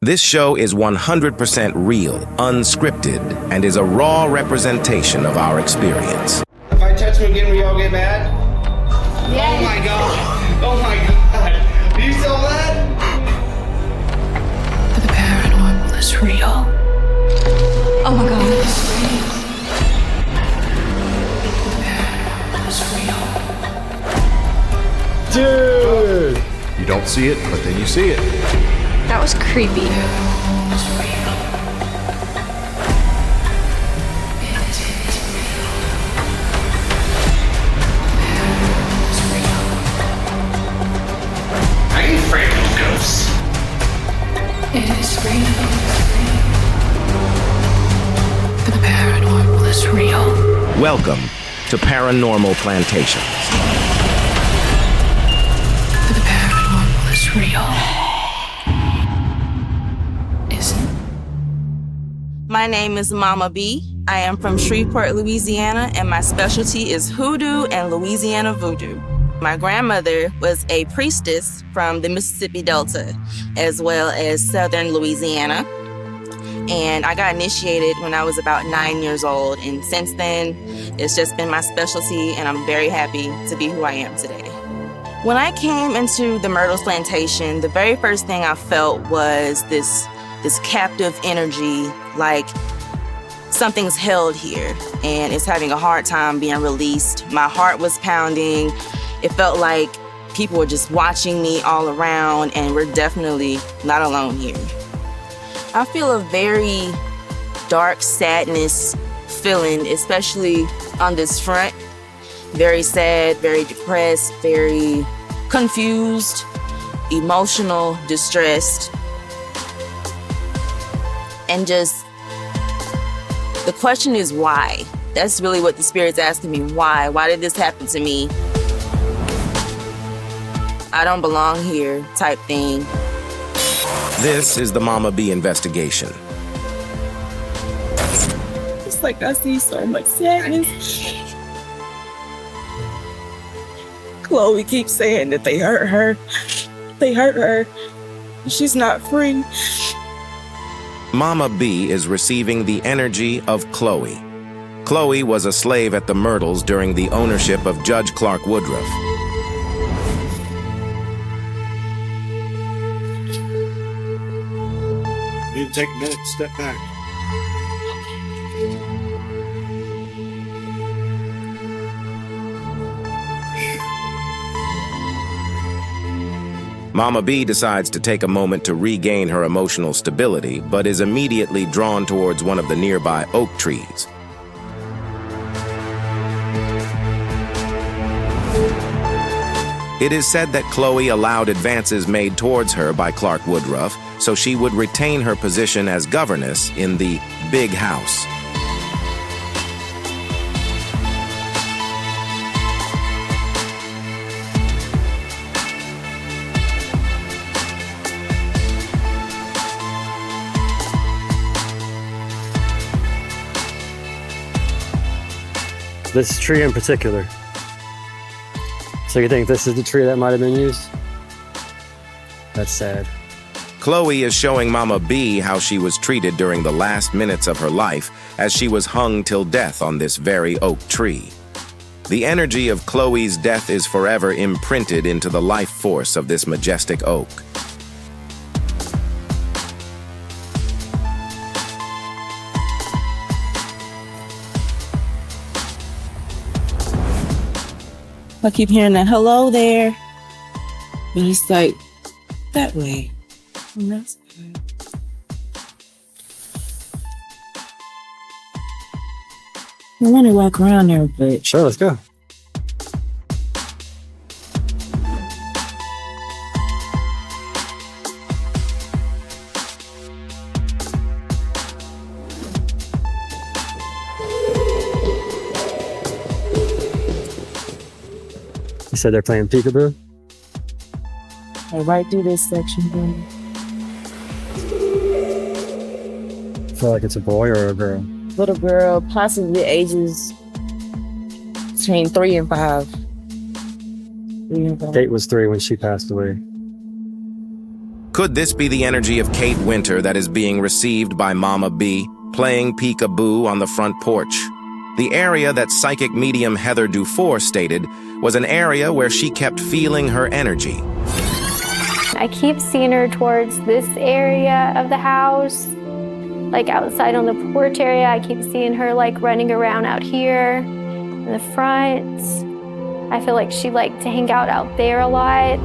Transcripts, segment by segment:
This show is 100% real, unscripted, and is a raw representation of our experience. If I touch him again, will y'all get mad? Yes. Oh my god! Oh my god! Do you feel that? The paranormal is real. Oh my god. The paranormal is real. Dude! You don't see it, but then you see it. That was creepy. I ain't afraid of ghosts. It is real. The paranormal is real. Welcome to Paranormal Plantations. The paranormal is real. My name is Mama B. I am from Shreveport, Louisiana, and my specialty is hoodoo and Louisiana voodoo. My grandmother was a priestess from the Mississippi Delta, as well as southern Louisiana. And I got initiated when I was about 9 years old. And since then, it's just been my specialty, and I'm very happy to be who I am today. When I came into the Myrtles Plantation, the very first thing I felt was this captive energy, like something's held here and it's having a hard time being released. My heart was pounding. It felt like people were just watching me all around, and we're definitely not alone here. I feel a very dark sadness feeling, especially on this front. Very sad, very depressed, very confused, emotional, distressed. And just, the question is why? That's really what the Spirit's asking me. Why? Why did this happen to me? I don't belong here type thing. This is the Mama B investigation. It's like I see so much sadness. Chloe keeps saying that they hurt her. They hurt her. She's not free. Mama B is receiving the energy of Chloe. Chloe was a slave at the Myrtles during the ownership of Judge Clark Woodruff. You need to take a minute, step back. Mama B decides to take a moment to regain her emotional stability, but is immediately drawn towards one of the nearby oak trees. It is said that Chloe allowed advances made towards her by Clark Woodruff, so she would retain her position as governess in the big house. This tree in particular. So you think this is the tree that might have been used? That's sad. Chloe is showing Mama B how she was treated during the last minutes of her life as she was hung till death on this very oak tree. The energy of Chloe's death is forever imprinted into the life force of this majestic oak. I keep hearing that hello there. And it's like, that way. And that's good. I want to walk around there, but Sure, let's go. You said they're playing peekaboo? right through this section here. I feel like it's a boy or a girl. Little girl, possibly ages between 3 and 5. 3 and 5. Kate was 3 when she passed away. Could this be the energy of Kate Winter that is being received by Mama B, playing peekaboo on the front porch? The area that psychic medium Heather Dufour stated was an area where she kept feeling her energy. I keep seeing her towards this area of the house, like outside on the porch area. I keep seeing her like running around out here in the front. I feel like she liked to hang out there a lot.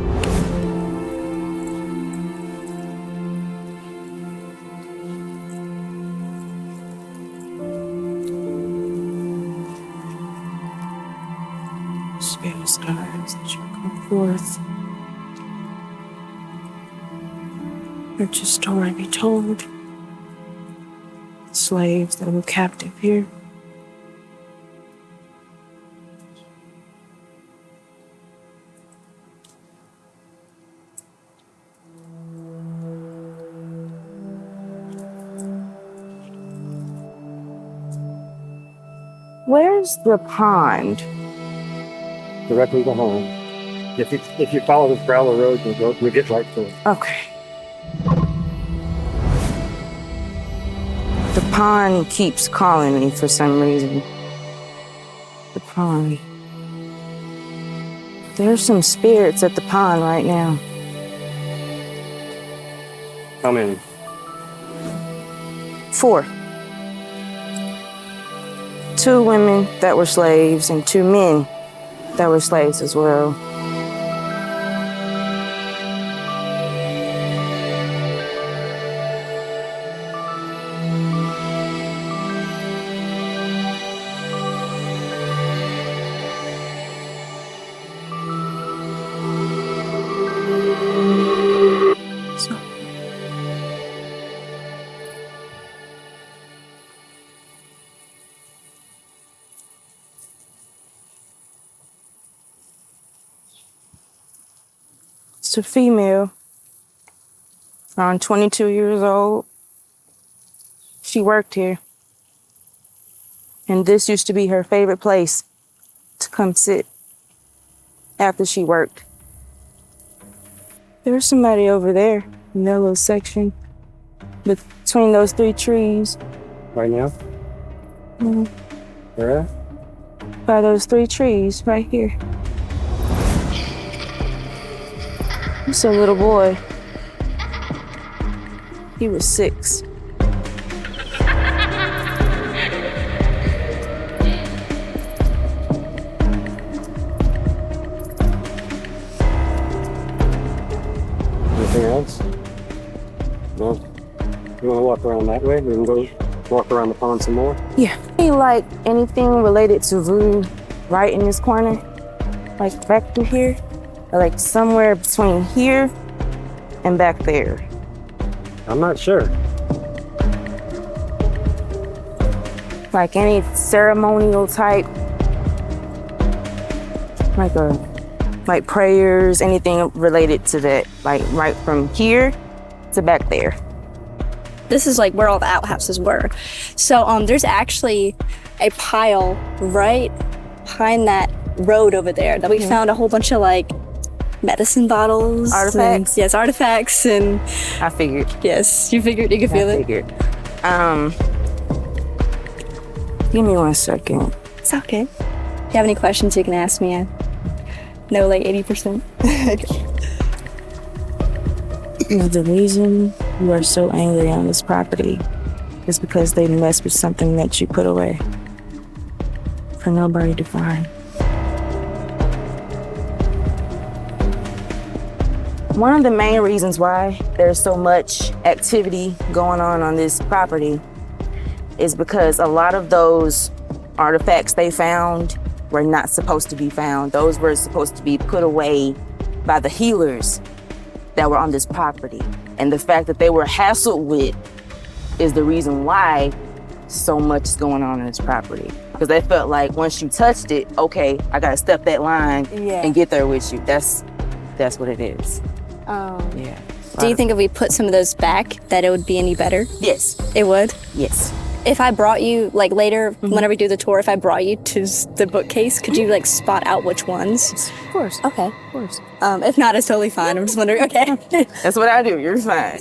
Spare stars that shall come forth. Let your story be told. Slaves that were captive here. Where's the pond? Directly behind. If you follow this gravel road, you'll get right to it. Okay. The pond keeps calling me for some reason. The pond. There's some spirits at the pond right now. How many? 4. 2 women that were slaves and 2 men that were slaves as well. It's a female, around 22 years old. She worked here. And this used to be her favorite place to come sit after she worked. There's somebody over there in that little section between those 3 trees. Right now? Mm-hmm. Where at? By those 3 trees right here. It's a little boy. He was 6. Anything else? No? You want to walk around that way? We can go walk around the pond some more? Yeah. Like anything related to voodoo right in this corner? Like back through here? Or like somewhere between here and back there? I'm not sure. Like any ceremonial type? Like prayers, anything related to that? Like right from here to back there? This is like where all the outhouses were. So there's actually a pile right behind that road over there that we found a whole bunch of like medicine bottles. Artifacts? Yes, artifacts and... I figured. Yes, you figured you could feel it? I figured. Give me 1 second. It's okay. If you have any questions, you can ask me. I know like 80%. The reason you are so angry on this property is because they messed with something that you put away for nobody to find. One of the main reasons why there's so much activity going on this property is because a lot of those artifacts they found were not supposed to be found. Those were supposed to be put away by the healers that were on this property. And the fact that they were hassled with is the reason why so much is going on in this property. Because they felt like once you touched it, okay, I gotta step that line and get there with you. That's what it is. Yeah. Do you think if we put some of those back that it would be any better? Yes. It would? Yes. If I brought you, like later, whenever we do the tour, if I brought you to the bookcase, could you like spot out which ones? Of course. Okay. Of course. If not, it's totally fine. I'm just wondering, okay. That's what I do. You're fine.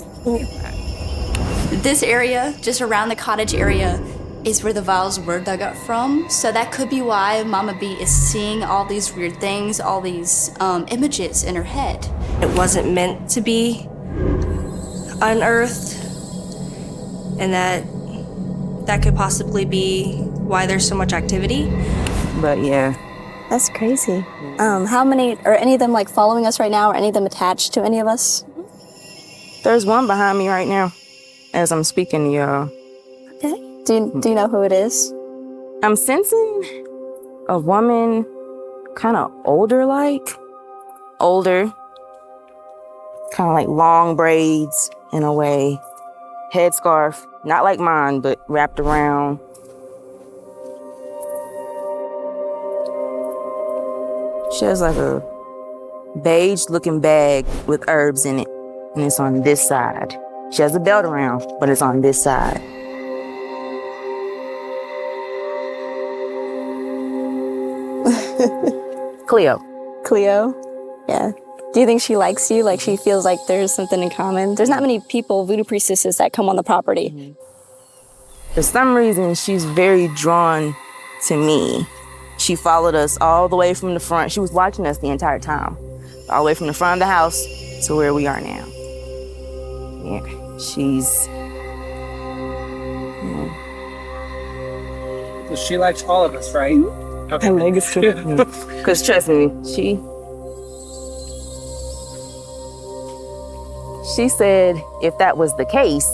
This area, just around the cottage area, is where the vials were dug up from. So that could be why Mama B is seeing all these weird things, all these images in her head. It wasn't meant to be unearthed, and that could possibly be why there's so much activity. But yeah. That's crazy. How many, are any of them like following us right now? Or any of them attached to any of us? There's one behind me right now as I'm speaking to y'all. Okay. Do you know who it is? I'm sensing a woman kind of older, kind of like long braids in a way, headscarf, not like mine, but wrapped around. She has like a beige looking bag with herbs in it, and it's on this side. She has a belt around, but it's on this side. Cleo. Yeah. Do you think she likes you? Like she feels like there's something in common? There's not many people, voodoo priestesses, that come on the property. For some reason, she's very drawn to me. She followed us all the way from the front. She was watching us the entire time. All the way from the front of the house to where we are now. Yeah, she's... So she likes all of us, right? Okay. Because trust me, she said if that was the case,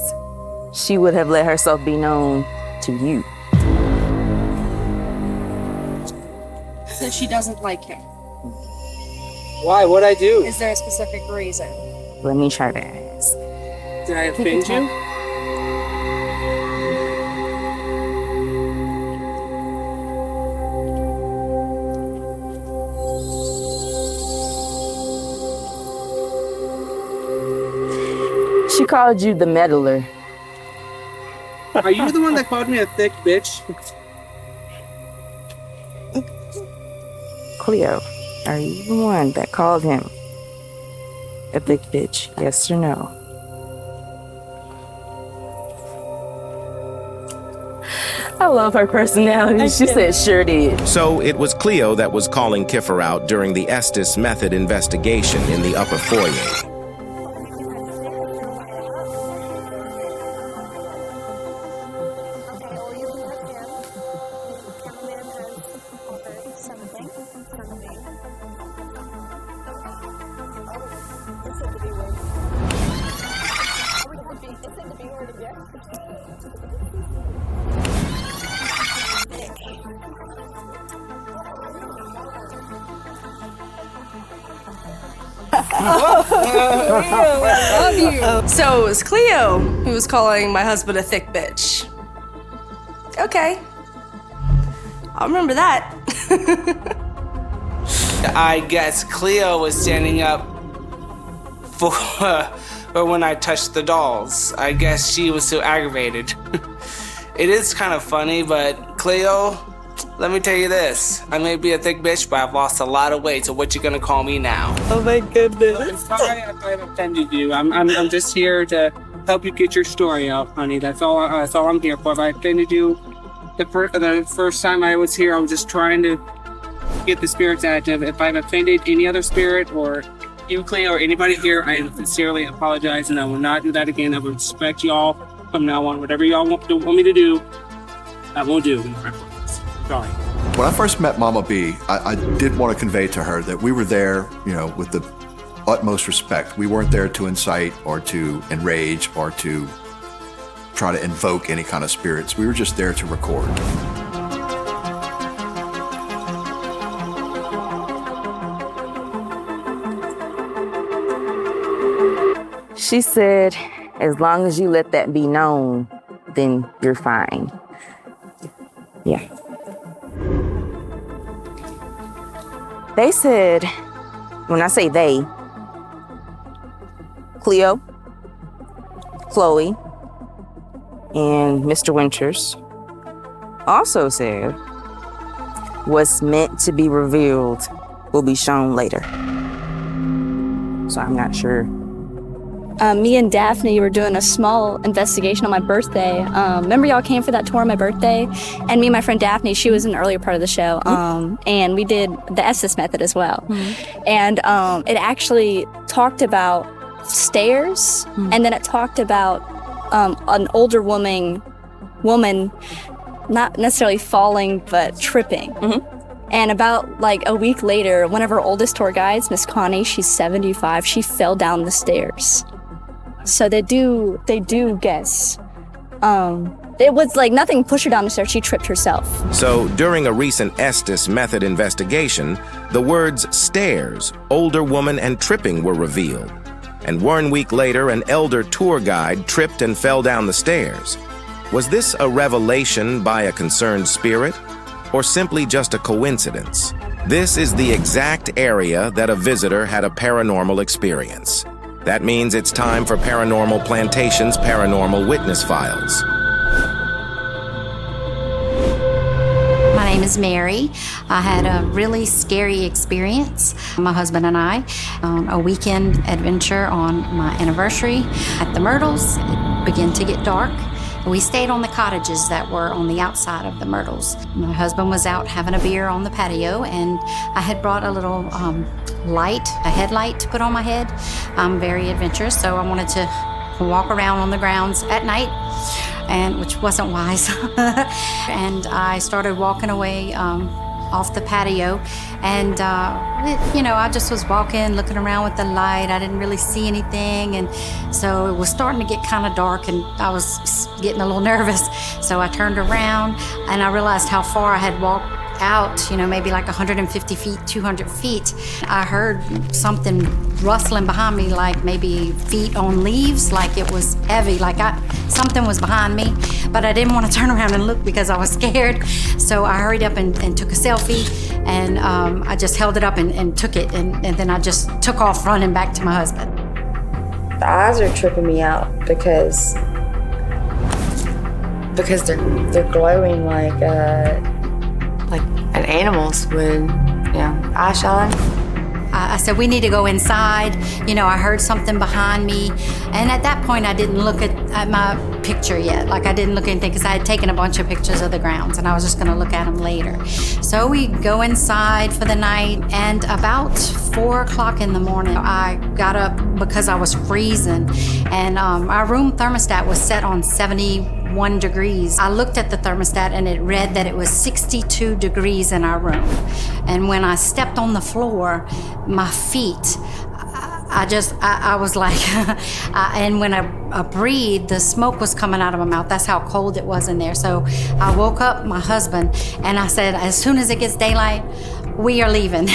she would have let herself be known to you. So she doesn't like him. Why? What'd I do? Is there a specific reason? Let me try to ask. Did I offend you? She called you the meddler. Are you the one that called me a thick bitch? Cleo, are you the one that called him a thick bitch? Yes or no? I love her personality. She said sure did. So it was Cleo that was calling Kipfer out during the Estes method investigation in the upper foyer. So it was Cleo who was calling my husband a thick bitch. Okay. I'll remember that. I guess Cleo was standing up for when I touched the dolls. I guess she was so aggravated. It is kind of funny, but Cleo, let me tell you this. I may be a thick bitch, but I've lost a lot of weight, so what you gonna call me now? Oh my goodness. I'm sorry if I've offended you. I'm just here to help you get your story out, honey. That's all I'm here for. If I offended you the first time I was here, I was just trying to get the spirits active. If I've offended any other spirit or you, Cleo, or anybody here, I sincerely apologize, and I will not do that again. I will respect y'all from now on. Whatever y'all want me to do, I won't do. Sorry. When I first met Mama B, I did want to convey to her that we were there, with the utmost respect. We weren't there to incite or to enrage or to try to invoke any kind of spirits. We were just there to record. She said, as long as you let that be known, then you're fine. Yeah. They said, when I say they, Cleo, Chloe, and Mr. Winters also said what's meant to be revealed will be shown later. So I'm not sure. Me and Daphne were doing a small investigation on my birthday. Remember y'all came for that tour on my birthday? And me and my friend Daphne, she was in the earlier part of the show. And we did the Estes method as well. And it actually talked about stairs, and then it talked about an older woman not necessarily falling, but tripping. And about like a week later, one of our oldest tour guides, Miss Connie, she's 75, she fell down the stairs. So they do guess. It was like nothing pushed her down the stairs, she tripped herself. So during a recent Estes method investigation, the words stairs, older woman, and tripping were revealed. And 1 week later, an elder tour guide tripped and fell down the stairs. Was this a revelation by a concerned spirit, or simply just a coincidence? This is the exact area that a visitor had a paranormal experience. That means it's time for Paranormal Plantation's Paranormal Witness Files. My name is Mary. I had a really scary experience, my husband and I, on a weekend adventure on my anniversary at the Myrtles. It began to get dark. We stayed on the cottages that were on the outside of the Myrtles. My husband was out having a beer on the patio, and I had brought a little a headlight to put on my head. I'm very adventurous, so I wanted to walk around on the grounds at night, which wasn't wise. And I started walking away off the patio, and I just was walking, looking around with the light. I didn't really see anything, and so it was starting to get kind of dark, and I was getting a little nervous. So I turned around, and I realized how far I had walked out, maybe like 150 feet, 200 feet. I heard something rustling behind me, like maybe feet on leaves, like it was heavy, like something was behind me, but I didn't want to turn around and look because I was scared. So I hurried up and took a selfie, and I just held it up and took it, and then I just took off running back to my husband. The eyes are tripping me out because they're glowing like an animal's would, eye shine. I said, we need to go inside. I heard something behind me. And at that point, I didn't look at my picture yet. Like, I didn't look at anything because I had taken a bunch of pictures of the grounds, and I was just going to look at them later. So we go inside for the night, and about 4 o'clock in the morning, I got up because I was freezing. And our room thermostat was set on 71 degrees. I looked at the thermostat, and it read that it was 62 degrees in our room. And when I stepped on the floor, my feet, I was like, and when I breathed, the smoke was coming out of my mouth. That's how cold it was in there. So I woke up my husband, and I said, as soon as it gets daylight, we are leaving.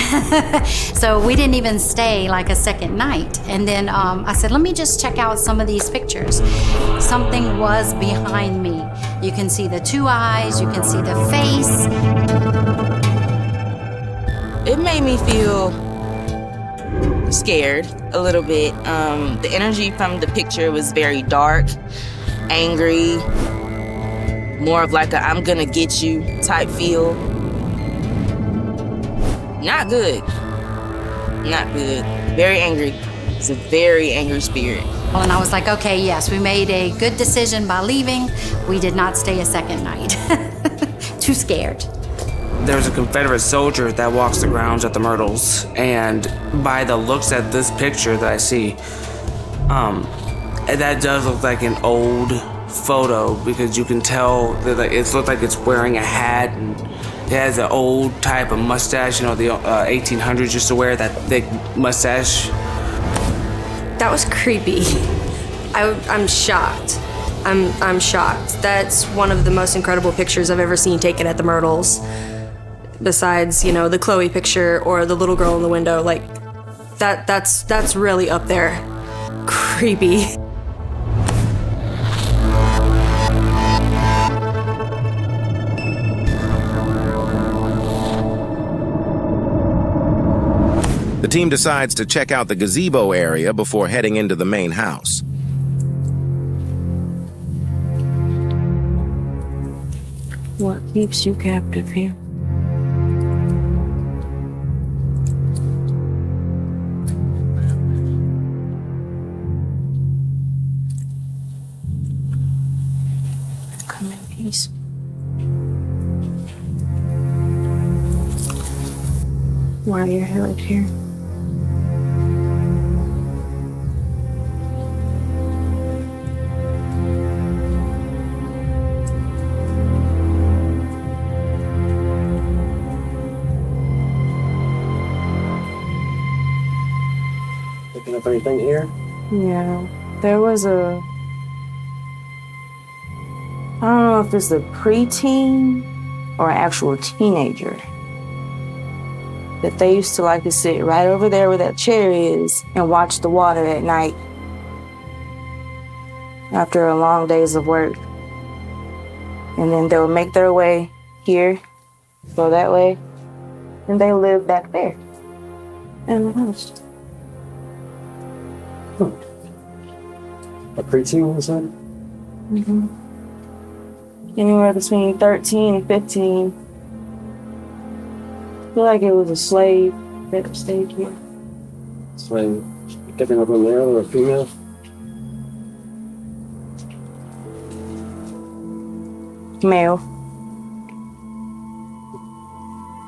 So we didn't even stay like a second night. And then I said, let me just check out some of these pictures. Something was behind me. You can see the 2 eyes, you can see the face. It made me feel scared a little bit. The energy from the picture was very dark, angry, more of like a I'm gonna get you type feel. Not good. Not good. Very angry. It's a very angry spirit. Well, and I was like, okay, yes, we made a good decision by leaving. We did not stay a second night. Too scared. There's a Confederate soldier that walks the grounds at the Myrtles, and by the looks at this picture that I see, that does look like an old photo, because you can tell that it looks like it's wearing a hat, and it has an old type of mustache. The 1800s used to wear that thick mustache. That was creepy. I'm shocked. I'm shocked. That's one of the most incredible pictures I've ever seen taken at the Myrtles. Besides, the Chloe picture or the little girl in the window, like that's really up there. Creepy. The team decides to check out the gazebo area before heading into the main house. What keeps you captive here? Come in peace. Why are you held here? Picking up anything here? Yeah, there was a, I don't know if it's a preteen or an actual teenager, that they used to like to sit right over there where that chair is and watch the water at night after a long days of work. And then they would make their way here, go that way, and they live back there in the house. A preteen, was that? Mm-hmm. Anywhere between 13 and 15. I feel like it was a slave that stayed here. Slave. Picking up a male or a female? Male.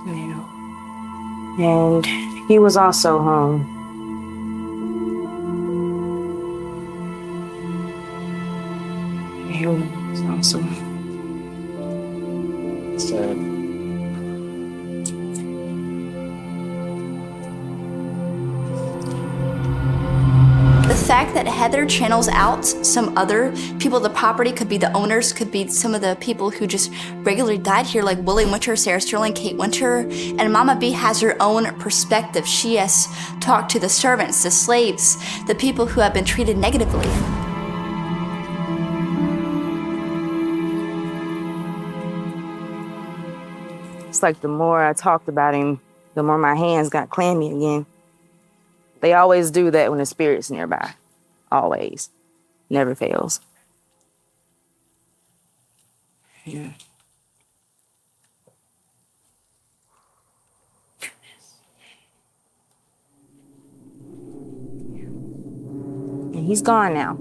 Male. And he was also hung. He was also sad. The fact that Heather channels out some other people, the property could be the owners, could be some of the people who just regularly died here, like Willie Winter, Sarah Sterling, Kate Winter. And Mama B has her own perspective. She has talked to the servants, the slaves, the people who have been treated negatively. It's like the more I talked about him, the more my hands got clammy again. They always do that when the spirit's nearby. Always. Never fails. Yeah. And he's gone now.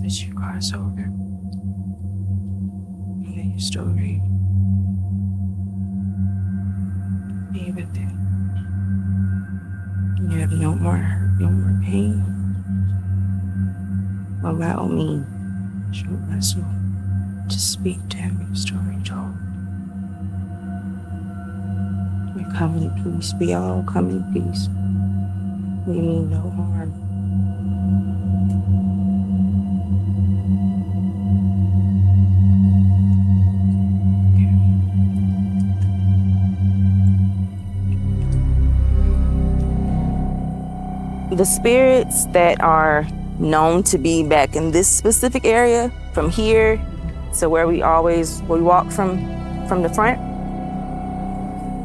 That you cross over and that your story be with it. You have no more hurt, no more pain. Allow me, show vessel, to speak to have your story told. We come in peace, we all come in peace. We mean no harm. The spirits that are known to be back in this specific area, from here to where we walk from the front,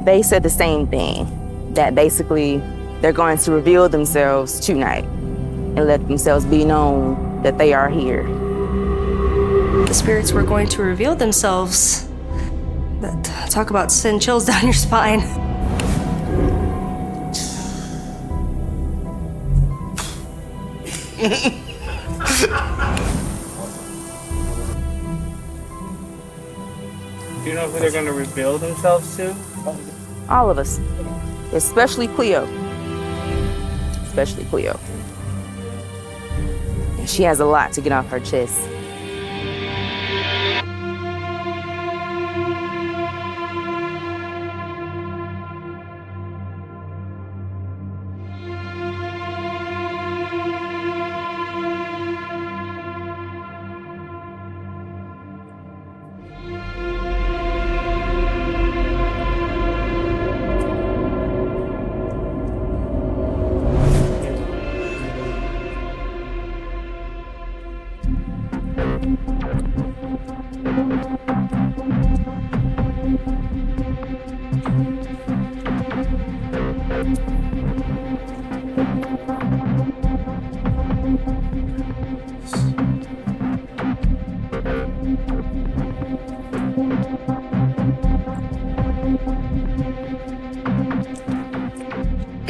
they said the same thing, that basically they're going to reveal themselves tonight and let themselves be known that they are here. The spirits were going to reveal themselves. Talk about send chills down your spine. Do you know who they're going to reveal themselves to? All of us, especially Cleo. Especially Cleo. She has a lot to get off her chest.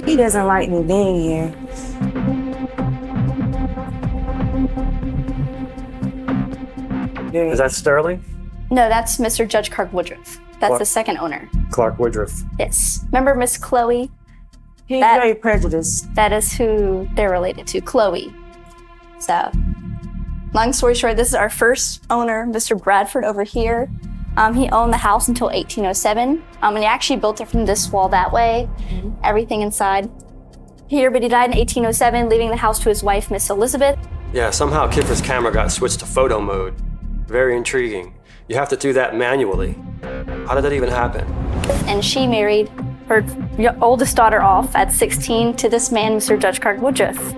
He doesn't like me being here. Is that Sterling? No, that's Mr. Judge Clark Woodruff. That's What? the second owner. Clark Woodruff. Yes. Remember Miss Chloe? He's very prejudiced. That is who they're related to, Chloe. So, long story short, this is our first owner, Mr. Bradford over here. He owned the house until 1807, and he actually built it from this wall that way, everything inside here, but he died in 1807, leaving the house to his wife, Miss Elizabeth. Yeah, somehow Kipfer's camera got switched to photo mode. Very intriguing. You have to do that manually. How did that even happen? And she married her oldest daughter off at 16 to this man, Mr. Judge Clark Woodruff.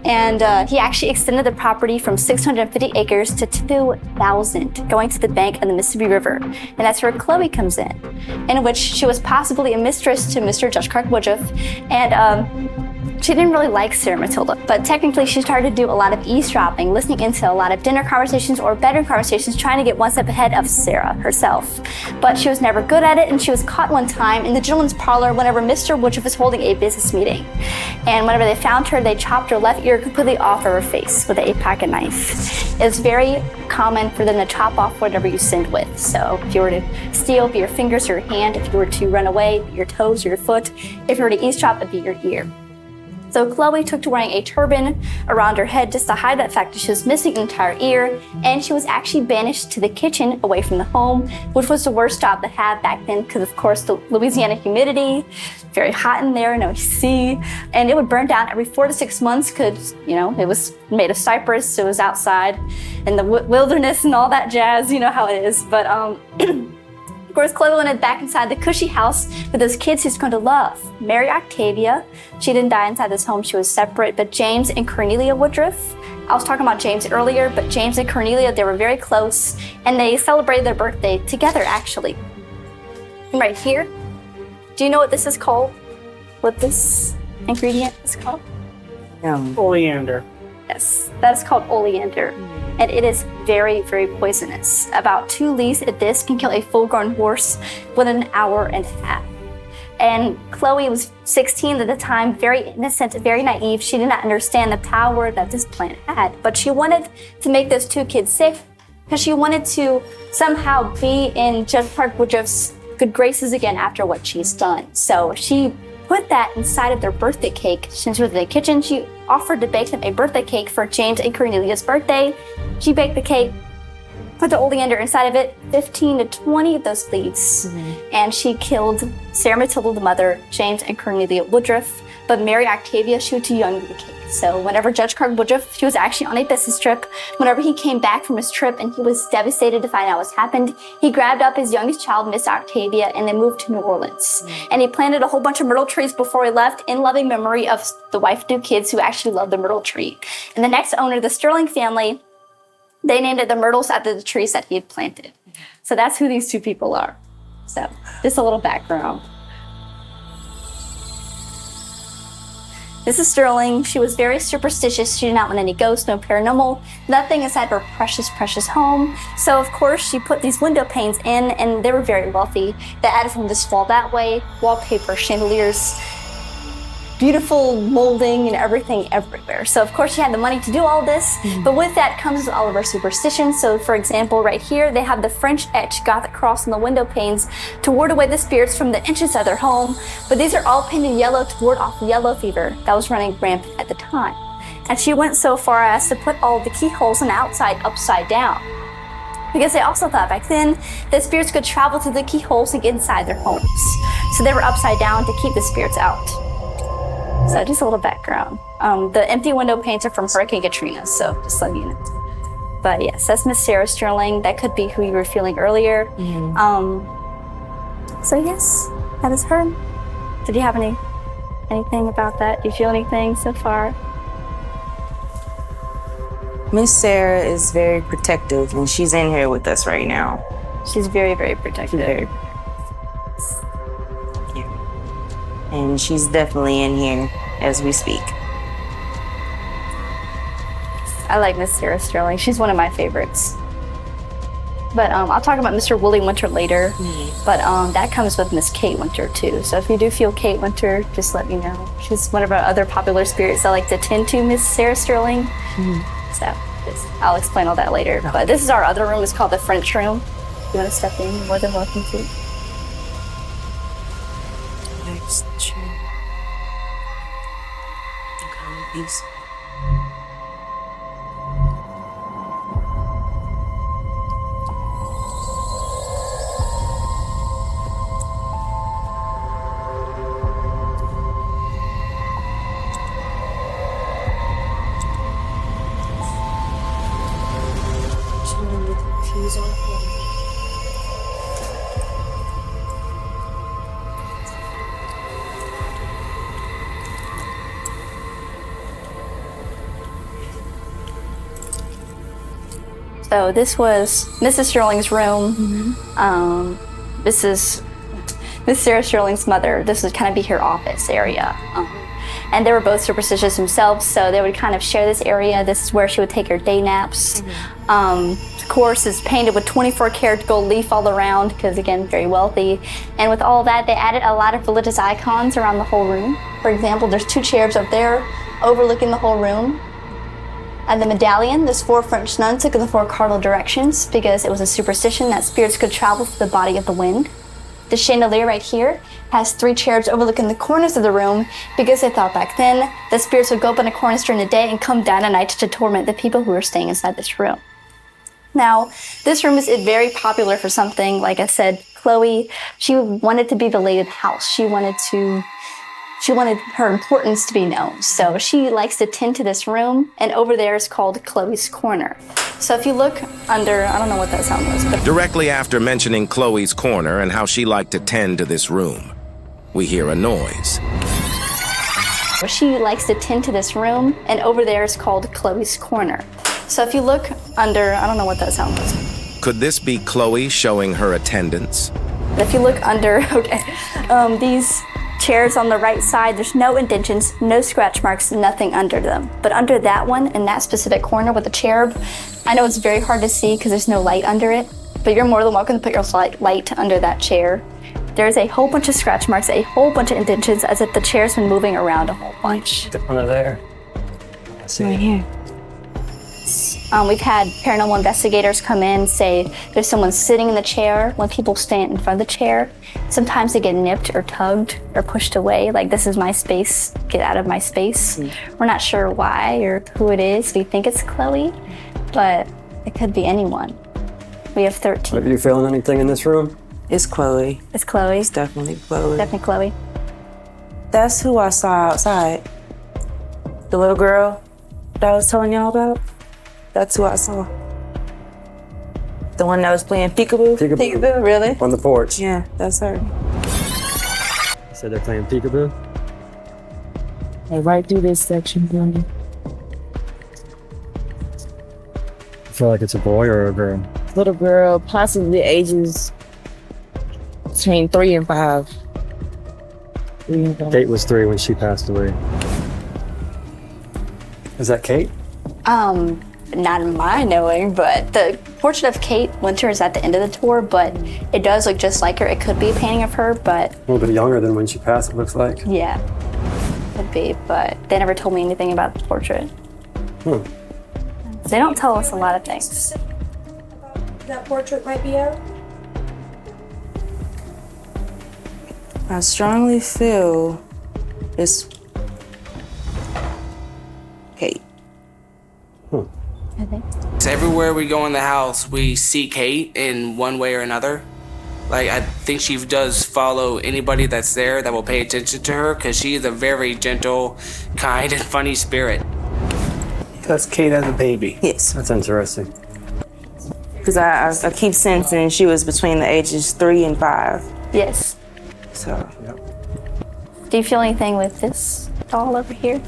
And he actually extended the property from 650 acres to 2,000, going to the bank of the Mississippi River. And that's where Chloe comes in which she was possibly a mistress to Mr. Judge Clark Woodruff. And she didn't really like Sarah Matilda, but technically she started to do a lot of eavesdropping, listening into a lot of dinner conversations or bedroom conversations, trying to get one step ahead of Sarah herself. But she was never good at it, and she was caught one time in the gentleman's parlor whenever Mr. Woodruff was holding a business meeting. And whenever they found her, they chopped her left ear completely off of her face with a pocket knife. It's very common for them to chop off whatever you sinned with. So if you were to steal, it'd be your fingers or your hand. If you were to run away, it'd be your toes or your foot. If you were to eavesdrop, it'd be your ear. So Chloe took to wearing a turban around her head just to hide that fact that she was missing an entire ear, and she was actually banished to the kitchen away from the home, which was the worst job to have back then because, of course, the Louisiana humidity, very hot in there, no AC, and it would burn down every 4 to 6 months because, you know, it was made of cypress, so it was outside in the wilderness and all that jazz, you know how it is. But of course, Chloe went back inside the cushy house with those kids she's going to love. Mary Octavia, she didn't die inside this home, she was separate, but James and Cornelia Woodruff. I was talking about James earlier, but James and Cornelia, they were very close, and they celebrated their birthday together, actually. And right here, do you know what this is called? What this ingredient is called? Oleander. Yes, that's called oleander. And it is very, very poisonous. About 2 leaves of this can kill a full-grown horse within an hour and a half. And Chloe was 16 at the time, very innocent, very naive. She did not understand the power that this plant had. But she wanted to make those 2 kids sick because she wanted to somehow be in Judge Clark Woodruff's good graces again after what she's done. So she put that inside of their birthday cake. Since she was in the kitchen, she offered to bake them a birthday cake for James and Cornelia's birthday. She baked the cake, put the oleander inside of it, 15 to 20 of those leaves. And she killed Sarah Matilda, the mother, James and Cornelia Woodruff. But Mary Octavia, she was too young to be the cake. So whenever Judge Clark Woodruff, he was actually on a business trip. Whenever he came back from his trip and he was devastated to find out what's happened, he grabbed up his youngest child, Miss Octavia, and they moved to New Orleans. And he planted a whole bunch of myrtle trees before he left in loving memory of the wife and 2 kids who actually loved the myrtle tree. And the next owner, the Sterling family, they named it the Myrtles after the trees that he had planted. So that's who these 2 people are. So just a little background. This is Sterling. She was very superstitious. She did not want any ghosts, no paranormal, nothing inside her precious, precious home. So, of course, she put these window panes in, and they were very wealthy. They added from this wall that way, wallpaper, chandeliers, beautiful molding and everything everywhere. So, of course, she had the money to do all this, but with that comes all of our superstitions. So, for example, right here, they have the French etched Gothic cross on the window panes to ward away the spirits from the entrance of their home. But these are all painted yellow to ward off the yellow fever that was running rampant at the time. And she went so far as to put all the keyholes on the outside upside down, because they also thought back then that spirits could travel through the keyholes and get inside their homes. So they were upside down to keep the spirits out. So just a little background. The empty window panes are from Hurricane Katrina, so just letting you know. But yes, that's Miss Sarah Sterling. That could be who you were feeling earlier. So yes, that is her. Did you have anything about that? Do you feel anything so far? Miss Sarah is very protective, and she's in here with us right now. She's very, very protective. And she's definitely in here as we speak. I like Miss Sara Sterling. She's one of my favorites. But I'll talk about Mr. Willie Winter later. But that comes with Miss Kate Winter too. So if you do feel Kate Winter, just let me know. She's one of our other popular spirits I like to tend to, Miss Sara Sterling. So I'll explain all that later. But this is our other room. It's called the French room. If you want to step in, you're more than welcome to. Next chair. Common piece. So this was Mrs. Sterling's room. This is Miss Sara Sterling's mother. This would kind of be her office area. And they were both superstitious themselves, so they would kind of share this area. This is where she would take her day naps. Of course, it's painted with 24 karat gold leaf all around, because again, very wealthy. And with all that, they added a lot of religious icons around the whole room. For example, there's 2 cherubs up there overlooking the whole room. And the medallion, there's 4 French nuns took in the 4 cardinal directions because it was a superstition that spirits could travel through the body of the wind. The chandelier right here has 3 cherubs overlooking the corners of the room because they thought back then the spirits would go up in the corners during the day and come down at night to torment the people who were staying inside this room. Now, this room is very popular for something. Like I said, Chloe, she wanted to be the lady of the house. She wanted her importance to be known. So she likes to tend to this room, and over there is called Chloe's Corner. So if you look under, I don't know what that sound was. But Directly after mentioning Chloe's Corner and how she liked to tend to this room, we hear a noise. she likes to tend to this room, and over there is called Chloe's Corner. So if you look under, I don't know what that sound was. Could this be Chloe showing her attendance? If you look under, these chairs on the right side, there's no indentions, no scratch marks, nothing under them. But under that one, in that specific corner with the cherub, I know it's very hard to see because there's no light under it, but you're more than welcome to put your light under that chair. There's a whole bunch of scratch marks, a whole bunch of indentions, as if the chair's been moving around a whole bunch. Under there. I see. Right here. We've had paranormal investigators come in, say there's someone sitting in the chair. When people stand in front of the chair, sometimes they get nipped or tugged or pushed away, like this is my space, get out of my space. We're not sure why or who it is. We think it's Chloe, but it could be anyone. We have 13. Are you feeling anything in this room? It's Chloe. It's Chloe. It's definitely Chloe. Definitely Chloe. That's who I saw outside. The little girl that I was telling y'all about. That's who I saw. The one that was playing peekaboo. Peekaboo, really? On the porch. Yeah, that's her. You said they're playing peekaboo? Hey, right through this section, Brandon. You feel like it's a boy or a girl? Little girl, possibly ages between 3 and 5. Kate was 3 when she passed away. Is that Kate? Not in my knowing, but the portrait of Kate Winter is at the end of the tour, but it does look just like her. It could be a painting of her, but... A little bit younger than when she passed, it looks like. Yeah, could be, but they never told me anything about the portrait. They don't tell us a lot of things. That portrait might be out? I strongly feel it's Kate. I think. So everywhere we go in the house, we see Kate in one way or another. Like, I think she does follow anybody that's there that will pay attention to her, because she is a very gentle, kind, and funny spirit. That's Kate as a baby. Yes. That's interesting. Because I keep sensing she was between the ages 3 and 5. Yes. So. Do you feel anything with this doll over here?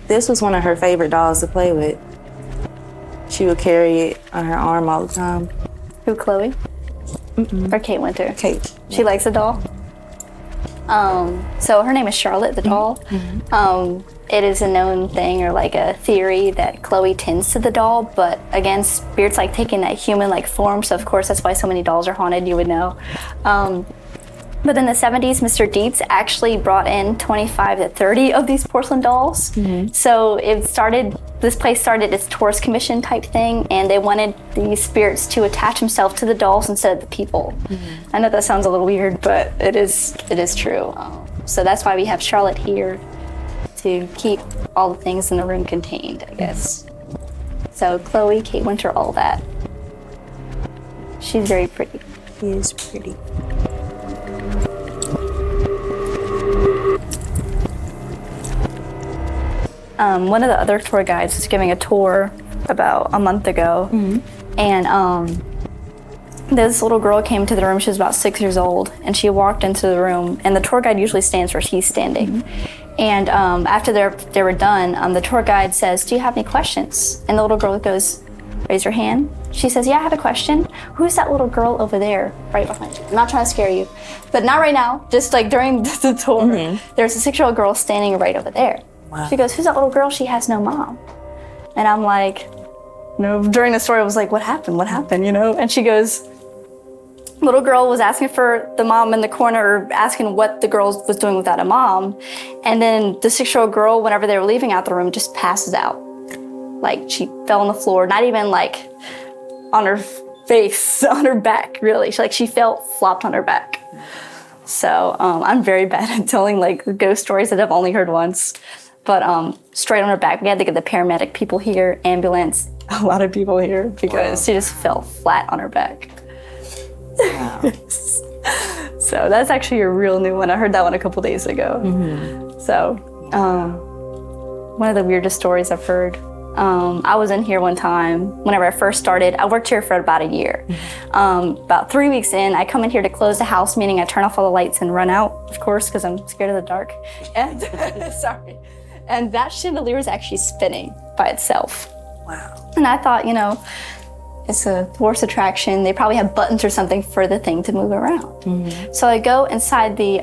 This was one of her favorite dolls to play with. She would carry it on her arm all the time. Who, Chloe? Mm-mm. Or Kate Winter? Kate. She likes a doll? So her name is Charlotte, the doll. It is a known thing or like a theory that Chloe tends to the doll, but again, spirits like taking that human-like form, so of course that's why so many dolls are haunted, you would know. But in the 70s, Mr. Dietz actually brought in 25 to 30 of these porcelain dolls. So this place started as tourist commission type thing, and they wanted these spirits to attach themselves to the dolls instead of the people. I know that sounds a little weird, but it is true. So that's why we have Charlotte here, to keep all the things in the room contained, I guess. So Chloe, Kate Winter, all that. She's very pretty. She is pretty. One of the other tour guides was giving a tour about a month ago, and this little girl came to the room. She was about 6 years old, and she walked into the room, and the tour guide usually stands where she's standing. And after they were done, the tour guide says, "Do you have any questions?" And the little girl goes, "Raise your hand." She says, "Yeah, I have a question. Who's that little girl over there right behind you?" I'm not trying to scare you, but not right now. Just like during the tour, there's a 6-year-old girl standing right over there. Wow. She goes, "Who's that little girl? She has no mom." And I'm like, during the story, I was like, what happened, And she goes, little girl was asking for the mom in the corner, asking what the girl was doing without a mom. And then the 6-year-old girl, whenever they were leaving out the room, just passes out. Like, she fell on the floor, not even like on her face, on her back, really. She fell, flopped on her back. So I'm very bad at telling like ghost stories that I've only heard once. But straight on her back, we had to get the paramedic people here, ambulance, a lot of people here, because she just fell flat on her back. Wow. So that's actually a real new one. I heard that one a couple days ago. So one of the weirdest stories I've heard. I was in here one time whenever I first started. I worked here for about a year. About 3 weeks in, I come in here to close the house, meaning I turn off all the lights and run out, of course, because I'm scared of the dark. And sorry. And that chandelier is actually spinning by itself. Wow. And I thought, it's a tourist attraction. They probably have buttons or something for the thing to move around. So I go inside the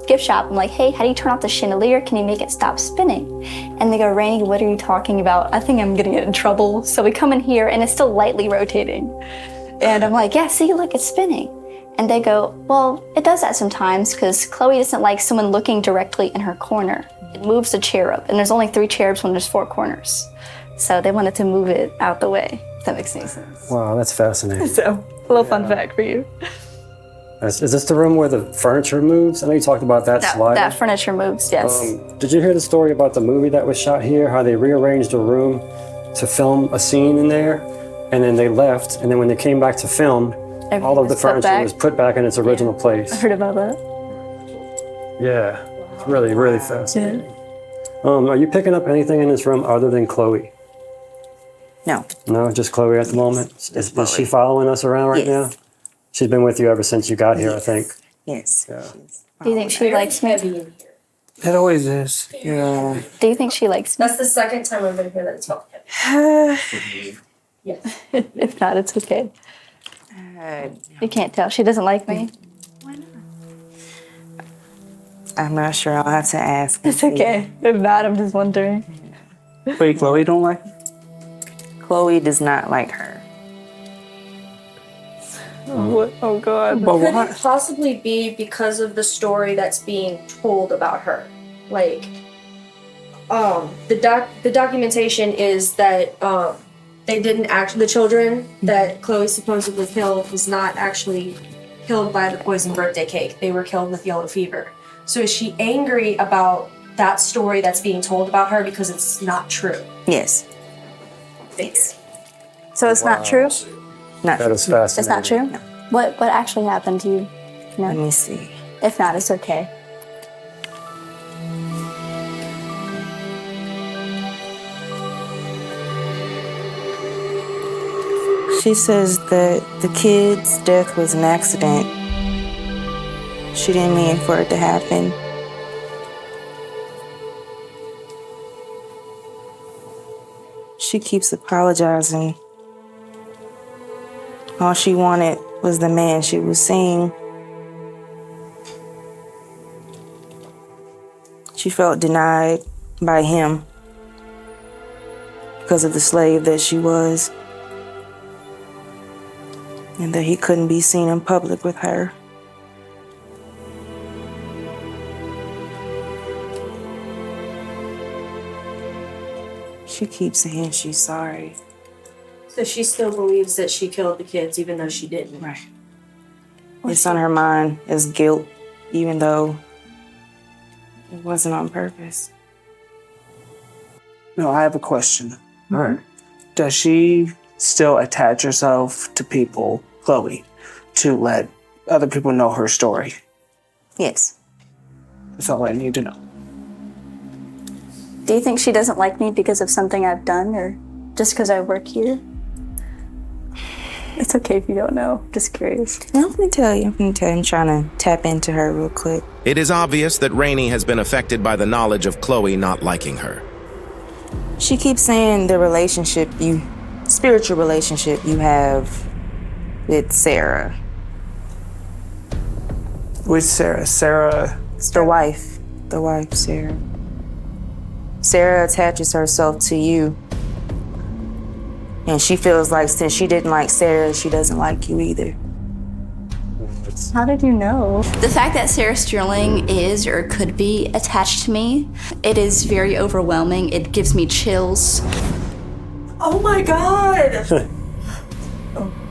gift shop. I'm like, "Hey, how do you turn off the chandelier? Can you make it stop spinning?" And they go, "Raine, what are you talking about? I think I'm gonna get in trouble." So we come in here and it's still lightly rotating. And I'm like, "Yeah, see, look, it's spinning." And they go, "Well, it does that sometimes because Chloe doesn't like someone looking directly in her corner. It moves the chair up, and there's only 3 chairs when there's 4 corners. So they wanted to move it out the way, if that makes any sense." Wow, that's fascinating. So, a little fun fact for you. Is this the room where the furniture moves? I know you talked about that slide. That furniture moves, yes. Did you hear the story about the movie that was shot here? How they rearranged the room to film a scene in there, and then they left, and then when they came back to film, all of the furniture was put back in its original place. I heard about that. Yeah, it's really, really fascinating. Are you picking up anything in this room other than Chloe? No. No, just Chloe at the moment? Is she following us around right now? She's been with you ever since you got here, I think. Yes. Yeah. Do you think she likes me? It always is. Yeah. Do you think she likes me? That's the second time I've been here that it's felt Yeah. If not, it's okay. You can't tell. She doesn't like me. I'm not sure. I'll have to ask. It's okay. If not, I'm just wondering. Wait, Chloe don't like her? Chloe does not like her. What? Oh, God. Could it possibly be because of the story that's being told about her? Like, the documentation is that they didn't actually, the children that Chloe supposedly killed was not actually killed by the poisoned birthday cake. They were killed with yellow fever. So is she angry about that story that's being told about her because it's not true? Yes. Thanks. So it's not true? Not That is fascinating. It's not true? No. What actually happened to you? No. Let me see. If not, it's okay. She says that the kid's death was an accident. She didn't mean for it to happen. She keeps apologizing All she wanted was the man she was seeing. She felt denied by him because of the slave that she was, and that he couldn't be seen in public with her. She keeps saying she's sorry. So she still believes that she killed the kids even though she didn't? Right. It's on her mind as guilt, even though it wasn't on purpose. No, I have a question. All right. Does she still attach herself to people, Chloe, to let other people know her story? Yes. That's all I need to know. Do you think she doesn't like me because of something I've done or just because I work here? It's okay if you don't know. Just curious. No, let me tell you. I'm trying to tap into her real quick. It is obvious that Raine has been affected by the knowledge of Chloe not liking her. She keeps saying the spiritual relationship you have with Sara. With Sara? Sara? It's the wife, Sara. Sara attaches herself to you. And she feels like since she didn't like Sara, she doesn't like you either. How did you know? The fact that Sarah Sterling is or could be attached to me, it is very overwhelming. It gives me chills. Oh my God!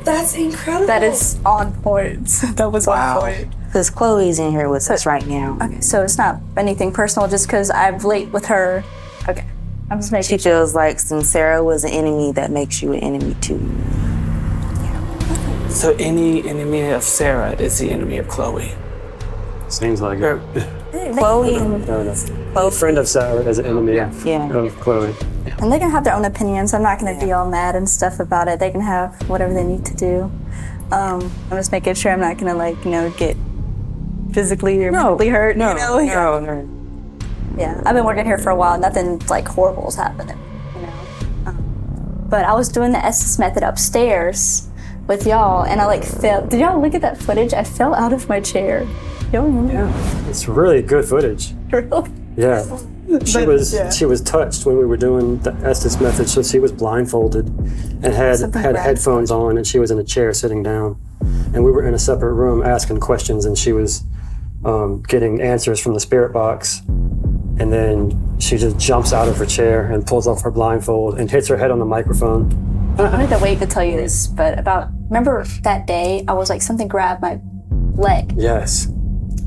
That's incredible. That is on point. That was on point. Because Chloe's in here with us right now. Okay, so it's not anything personal just because I'm late with her. Okay, I'm just making She feels like since Sara was an enemy, that makes you an enemy too. So any enemy of Sara is the enemy of Chloe? Seems like it. Chloe. A friend of Sara is an enemy of Chloe. And they can have their own opinions. I'm not going to be all mad and stuff about it. They can have whatever they need to do. I'm just making sure I'm not going to, get physically or mentally hurt. No. Yeah, I've been working here for a while. Nothing horrible is happening. But I was doing the Estes method upstairs with y'all, and I fell. Did y'all look at that footage? I fell out of my chair. Y'all remember? Yeah, it's really good footage. Really? Yeah. She was touched when we were doing the Estes method, so she was blindfolded and had headphones on, and she was in a chair sitting down. And we were in a separate room asking questions, and she was getting answers from the spirit box. And then she just jumps out of her chair and pulls off her blindfold and hits her head on the microphone. I wanted to wait to tell you this, but remember that day I was something grabbed my leg. Yes.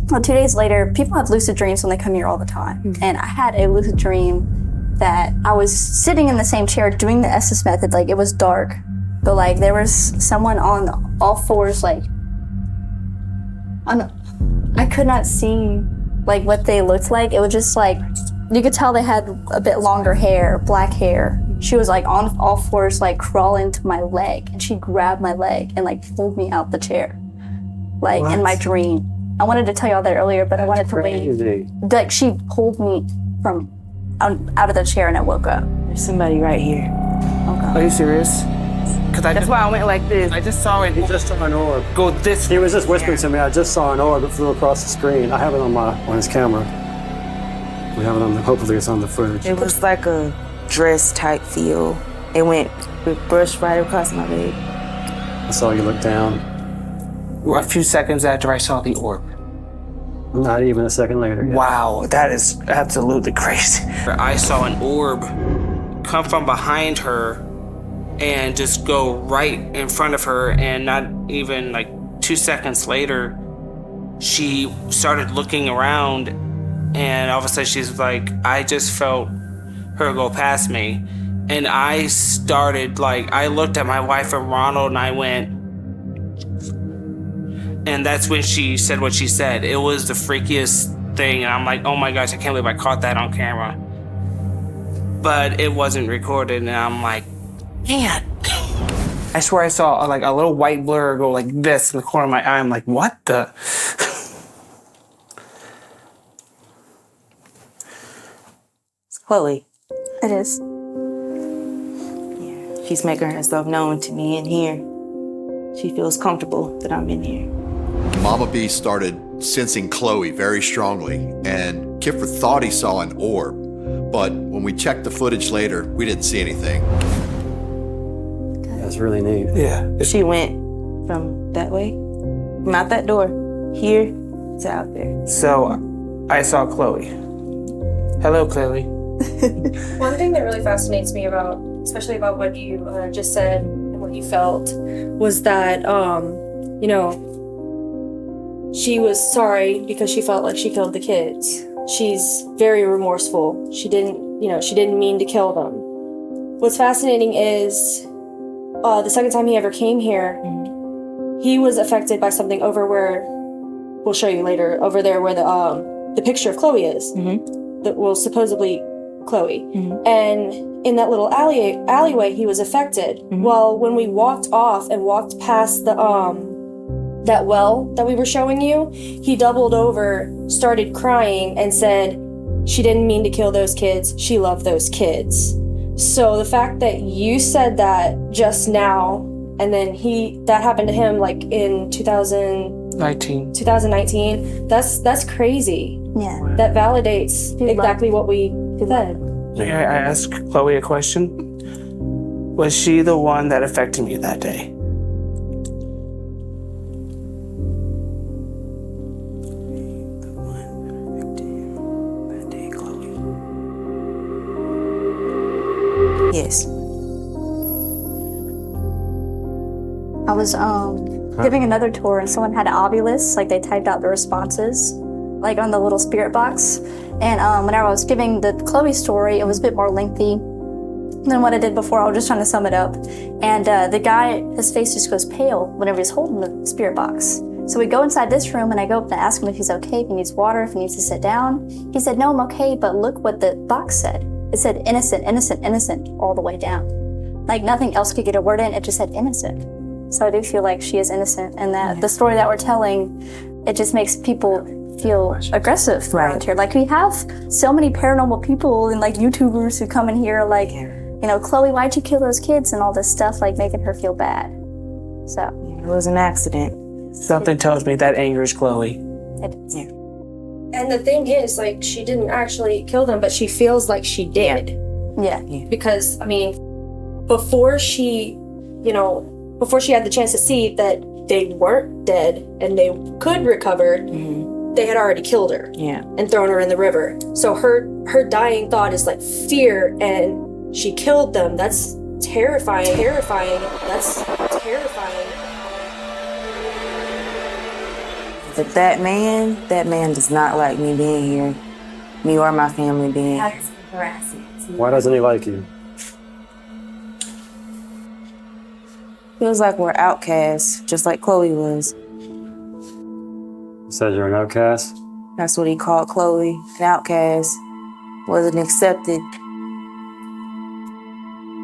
Well, 2 days later, people have lucid dreams when they come here all the time. Mm-hmm. And I had a lucid dream that I was sitting in the same chair doing the Estes method. It was dark, but there was someone on all fours, I could not see what they looked like. It was just you could tell they had a bit longer hair, black hair. She was on all fours, crawling to my leg, and she grabbed my leg and pulled me out the chair, in my dream. I wanted to tell y'all that earlier, but I wanted to wait. She pulled me from out of the chair, and I woke up. There's somebody right here. Okay. Are you serious? That's why I went like this. I just saw it. He just saw an orb. Go this. He was just whispering to me. I just saw an orb that flew across the screen. I have it on his camera. We have it hopefully it's on the footage. It was like a dress type feel. It brushed right across my leg. I saw you look down. A few seconds after I saw the orb. Not even a second later. Yeah. Wow, that is absolutely crazy. I saw an orb come from behind her and just go right in front of her, and not even 2 seconds later, she started looking around, and all of a sudden she's I just felt her go past me. And I started, I looked at my wife and Ronald, and I went, and that's when she said what she said. It was the freakiest thing, and I'm oh my gosh, I can't believe I caught that on camera. But it wasn't recorded, and I'm man. I swear I saw a little white blur go like this in the corner of my eye. I'm what the? It's Chloe. It is. Yeah, she's making herself known to me in here. She feels comfortable that I'm in here. Mama B started sensing Chloe very strongly, and Kipfer thought he saw an orb, but when we checked the footage later, we didn't see anything. That's really neat. Yeah. She went from that way, from out that door, here to out there. So I saw Chloe. Hello, Chloe. One thing that really fascinates me about, especially about what you just said and what you felt, was that, you know, she was sorry because she felt like she killed the kids. She's very remorseful. She didn't mean to kill them. What's fascinating is the second time he ever came here, he was affected by something over where, we'll show you later, over there where the picture of Chloe is. That will supposedly Chloe. And in that little alleyway, he was affected. Well, when we walked off and walked past the that well that we were showing you, he doubled over, started crying, and said she didn't mean to kill those kids. She loved those kids. So the fact that you said that just now, and then that happened to him like in 2019, that's crazy. Yeah. That validates exactly what we said. May I ask Chloe a question? Was she the one that affected me that day? Yes. I was giving another tour and someone had an obulus, like they typed out the responses, like on the little spirit box. And whenever I was giving the Chloe story, it was a bit more lengthy than what I did before. I was just trying to sum it up. And the guy, his face just goes pale whenever he's holding the spirit box. So we go inside this room and I go up and ask him if he's okay, if he needs water, if he needs to sit down. He said, no, I'm okay, but look what the box said. It said innocent, innocent, innocent all the way down. Like nothing else could get a word in, it just said innocent. So I do feel like she is innocent, and that the story that we're telling, it just makes people feel aggressive around here. Like we have so many paranormal people and like YouTubers who come in here like, you know, Chloe, why'd you kill those kids and all this stuff, like making her feel bad. So it was an accident. Something tells me that angers Chloe. Yeah. And the thing is, like, she didn't actually kill them, but she feels like she did. Yeah. Because, I mean, before she had the chance to see that they weren't dead and they could recover, they had already killed her and thrown her in the river. So her dying thought is like fear, and she killed them. That's terrifying. That's terrifying. But that man does not like me being here. Me or my family being here. Why doesn't he like you? Feels like we're outcasts, just like Chloe was. He said you're an outcast? That's what he called Chloe, an outcast. Wasn't accepted.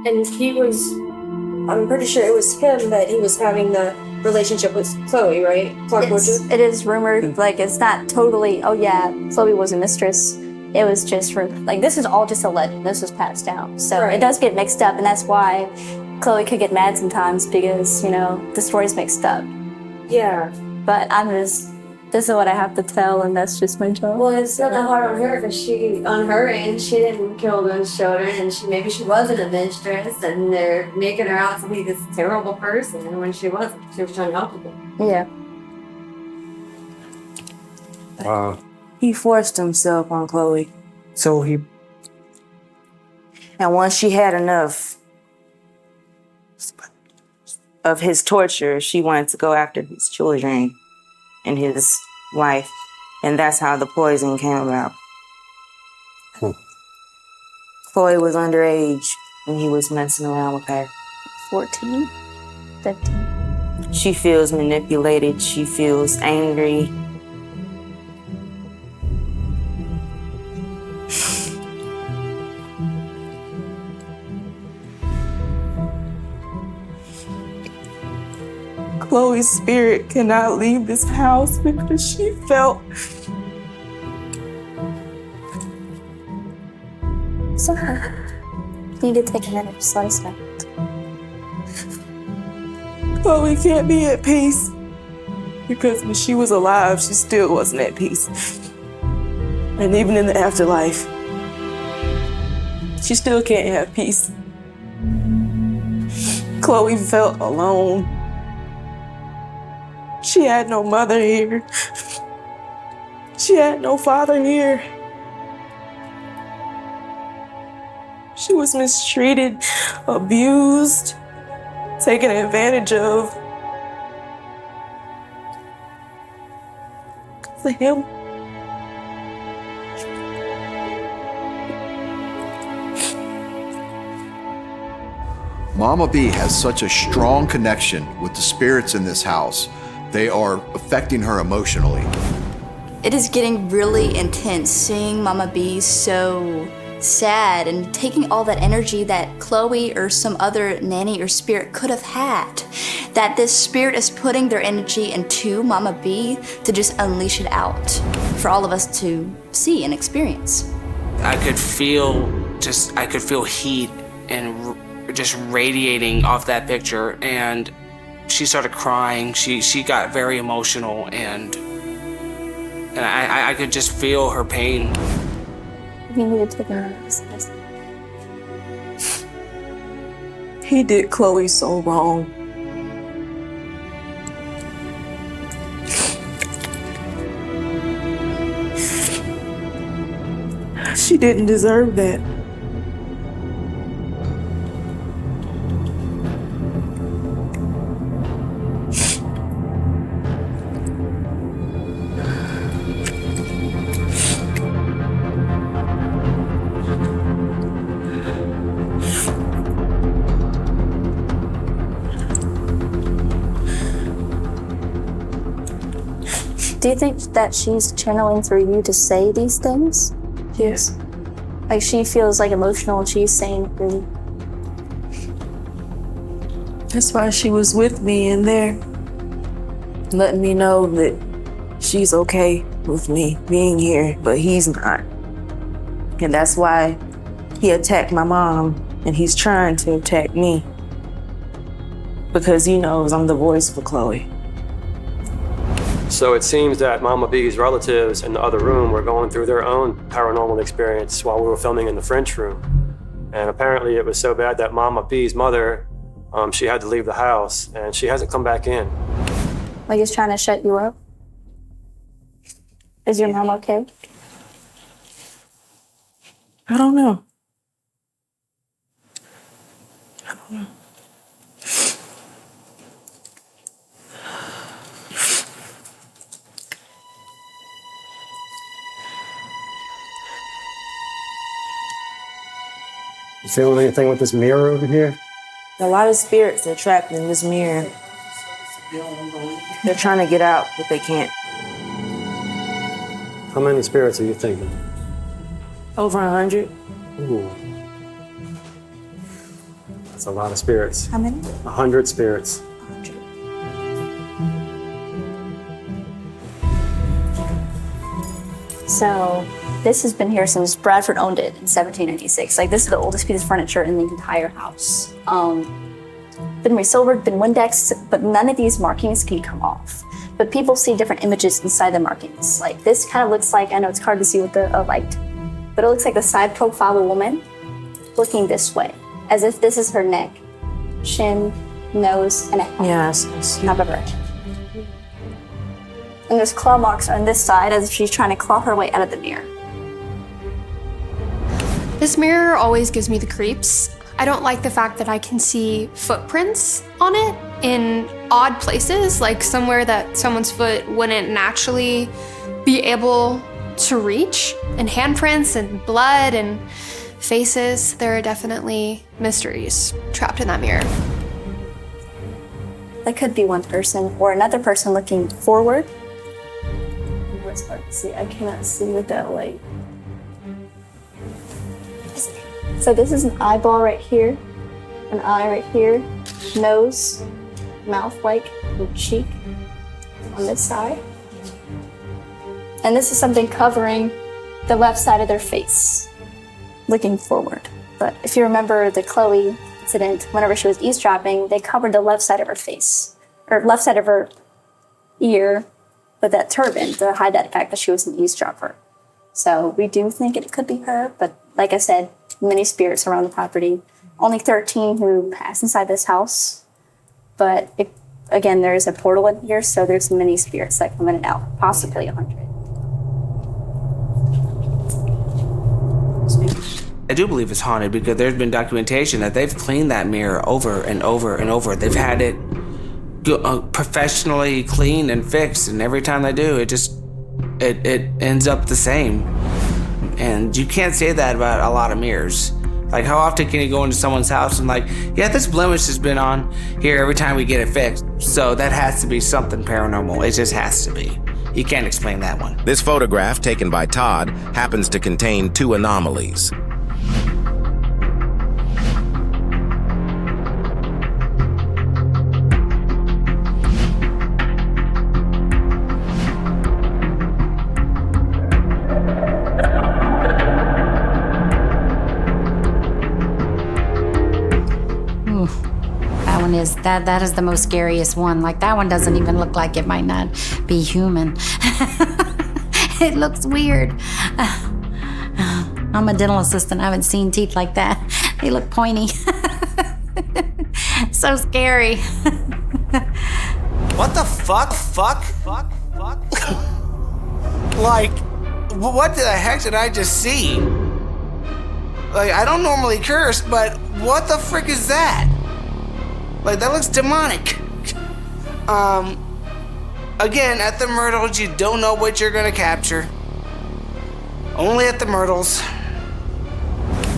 And I'm pretty sure it was him that he was having the relationship with Chloe, right? It is rumored, like it's not totally, oh yeah, Chloe was a mistress. It was just like, this is all just a legend. This was passed down. So it does get mixed up, and that's why Chloe could get mad sometimes, because, you know, the story's mixed up. Yeah. But this is what I have to tell, and that's just my job. Well, it's not that hard on her, because on her end, she didn't kill those children, and maybe she wasn't a mistress, and they're making her out to be this terrible person, and when she wasn't. She was trying to help people. Yeah. Wow. He forced himself on Chloe. And once she had enough of his torture, she wanted to go after his children and his wife. And that's how the poison came about. Chloe was underage when he was messing around with her. 14, 15. She feels manipulated. She feels angry. Chloe's spirit cannot leave this house because she felt So, you need to take a minute, just let us know. Chloe can't be at peace because when she was alive, she still wasn't at peace. And even in the afterlife, she still can't have peace. Chloe felt alone. She had no mother here. She had no father here. She was mistreated, abused, taken advantage of. For him. Mama B has such a strong connection with the spirits in this house. They are affecting her emotionally. It is getting really intense seeing Mama B so sad and taking all that energy that Chloe or some other nanny or spirit could have had. That this spirit is putting their energy into Mama B to just unleash it out for all of us to see and experience. I could feel heat and just radiating off that picture, and she started crying. She got very emotional, and I could just feel her pain. We needed to take another business. He did Chloe so wrong. She didn't deserve that. Do you think that she's channeling through you to say these things? Yes. Like she feels like emotional and she's saying through. That's why she was with me in there, letting me know that she's okay with me being here, but he's not. And that's why he attacked my mom, and he's trying to attack me because he knows I'm the voice for Chloe. So it seems that Mama B's relatives in the other room were going through their own paranormal experience while we were filming in the French room. And apparently it was so bad that Mama B's mother, she had to leave the house, and she hasn't come back in. Like he's trying to shut you up? Is your mom okay? I don't know. I don't know. You feeling anything with this mirror over here? A lot of spirits are trapped in this mirror. They're trying to get out, but they can't. How many spirits are you thinking? Over 100. Ooh. That's a lot of spirits. How many? 100 spirits. 100. So this has been here since Bradford owned it in 1796. Like this is the oldest piece of furniture in the entire house. Been resilvered, been Windexed, but none of these markings can come off. But people see different images inside the markings. Like this kind of looks like, I know it's hard to see with the light, but it looks like the side profile of a woman looking this way, as if this is her neck, shin, nose, and a head. Yes. Top of her head. And there's claw marks on this side as if she's trying to claw her way out of the mirror. This mirror always gives me the creeps. I don't like the fact that I can see footprints on it in odd places, like somewhere that someone's foot wouldn't naturally be able to reach, and handprints and blood and faces. There are definitely mysteries trapped in that mirror. That could be one person or another person looking forward. It's hard to see. I cannot see with that light. So this is an eyeball right here, an eye right here, nose, mouth-like, and cheek on this side. And this is something covering the left side of their face, looking forward. But if you remember the Chloe incident, whenever she was eavesdropping, they covered the left side of her face, or left side of her ear with that turban to hide that fact that she was an eavesdropper. So we do think it could be her, but like I said, many spirits around the property. Only 13 who pass inside this house, but again, there is a portal in here, so there's many spirits that come in and out, possibly 100. I do believe it's haunted because there's been documentation that they've cleaned that mirror over and over and over. They've had it professionally cleaned and fixed, and every time they do, it ends up the same. And you can't say that about a lot of mirrors. Like, how often can you go into someone's house and like, yeah, this blemish has been on here every time we get it fixed. So that has to be something paranormal. It just has to be. You can't explain that one. This photograph, taken by Todd, happens to contain 2 anomalies. That is the most scariest one. Like, that one doesn't even look like it might not be human. It looks weird. I'm a dental assistant. I haven't seen teeth like that. They look pointy. So scary. What the fuck? Like, what the heck did I just see? Like, I don't normally curse, but what the frick is that? Like, that looks demonic. Again, at the Myrtles, you don't know what you're gonna capture. Only at the Myrtles.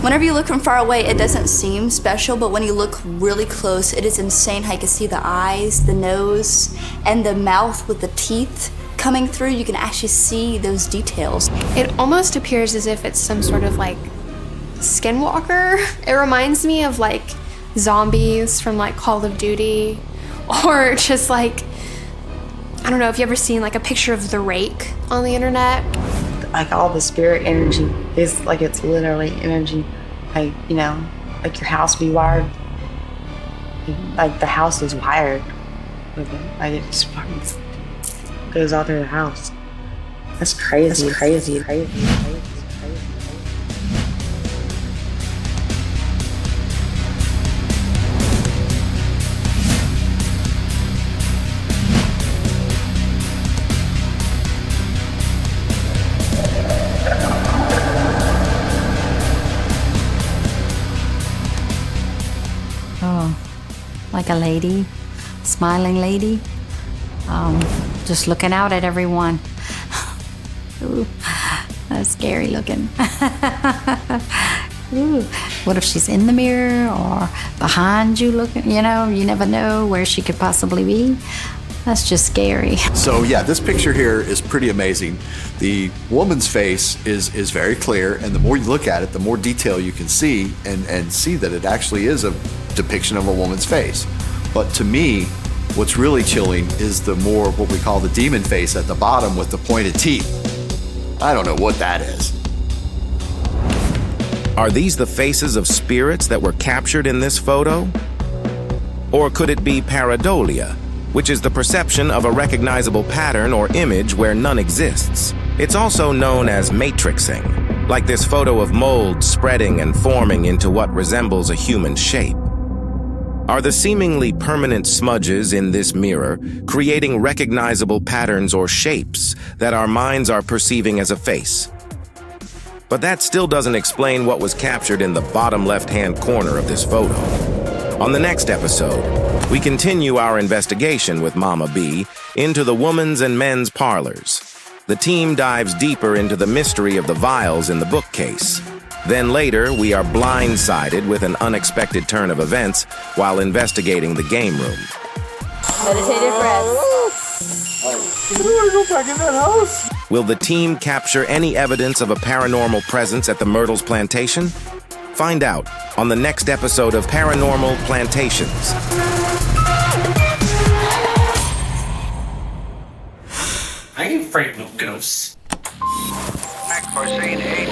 Whenever you look from far away, it doesn't seem special, but when you look really close, it is insane how you can see the eyes, the nose, and the mouth with the teeth coming through. You can actually see those details. It almost appears as if it's some sort of like skinwalker. It reminds me of like zombies from like Call of Duty, or just like, I don't know if you ever seen like a picture of the rake on the internet. Like, all the spirit energy is like, it's literally energy. Like, you know, like your house be wired. Like, the house is wired with it. Like, it just fucking goes all through the house. That's crazy. Like a lady, smiling lady, just looking out at everyone. Ooh, that's scary looking. Ooh, what if she's in the mirror or behind you looking? You know, you never know where she could possibly be. That's just scary. So yeah, this picture here is pretty amazing. The woman's face is very clear, and the more you look at it, the more detail you can see and see that it actually is a depiction of a woman's face. But to me, what's really chilling is the more what we call the demon face at the bottom with the pointed teeth. I don't know what that is. Are these the faces of spirits that were captured in this photo? Or could it be pareidolia, which is the perception of a recognizable pattern or image where none exists? It's also known as matrixing, like this photo of mold spreading and forming into what resembles a human shape. Are the seemingly permanent smudges in this mirror creating recognizable patterns or shapes that our minds are perceiving as a face? But that still doesn't explain what was captured in the bottom left-hand corner of this photo. On the next episode, we continue our investigation with Mama B into the women's and men's parlors. The team dives deeper into the mystery of the vials in the bookcase. Then later, we are blindsided with an unexpected turn of events while investigating the game room. Meditative breath. I want to go back in that house. Will the team capture any evidence of a paranormal presence at the Myrtles Plantation? Find out on the next episode of Paranormal Plantations. I ain't afraid of no ghosts. Back for scene 8